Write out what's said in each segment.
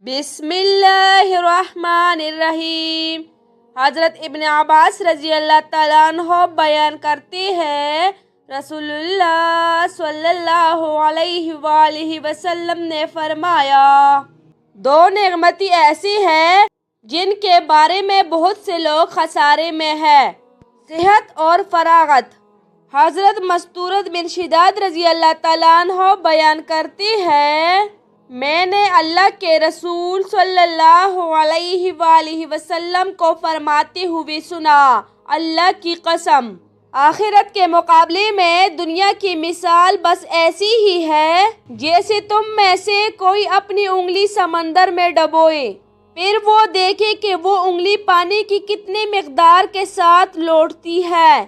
بسم اللہ الرحمن الرحیم۔ حضرت ابن عباس رضی اللہ تعالیٰ عنہ بیان کرتے ہیں، رسول اللہ صلی اللہ علیہ وآلہ وسلم نے فرمایا، دو نعمتیں ایسی ہیں جن کے بارے میں بہت سے لوگ خسارے میں ہیں، صحت اور فراغت۔ حضرت مستورد بن شداد رضی اللہ تعالیٰ عنہ بیان کرتے ہیں، میں نے اللہ کے رسول صلی اللہ علیہ وآلہ وسلم کو فرماتے ہوئے سنا، اللہ کی قسم، آخرت کے مقابلے میں دنیا کی مثال بس ایسی ہی ہے جیسے تم میں سے کوئی اپنی انگلی سمندر میں ڈبوئے، پھر وہ دیکھے کہ وہ انگلی پانی کی کتنے مقدار کے ساتھ لوٹتی ہے۔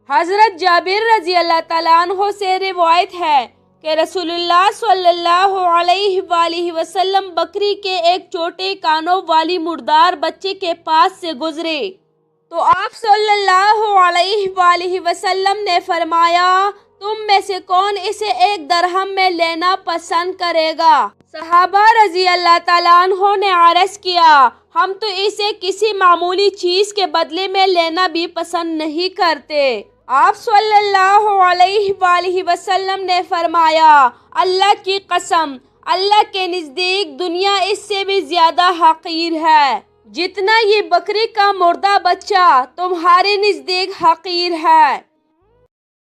حضرت جابر رضی اللہ تعالیٰ عنہ سے روایت ہے کہ رسول اللہ صلی اللہ علیہ وآلہ وسلم بکری کے ایک چھوٹے کانوں والی مردار بچے کے پاس سے گزرے تو آپ صلی اللہ علیہ وآلہ وسلم نے فرمایا، تم میں سے کون اسے 1 درہم میں لینا پسند کرے گا؟ صحابہ رضی اللہ تعالیٰ عنہ نے عرض کیا، ہم تو اسے کسی معمولی چیز کے بدلے میں لینا بھی پسند نہیں کرتے۔ آپ صلی اللہ علیہ وآلہ وسلم نے فرمایا، اللہ کی قسم، اللہ کے نزدیک دنیا اس سے بھی زیادہ حقیر ہے جتنا یہ بکری کا مردہ بچہ تمہارے نزدیک حقیر ہے۔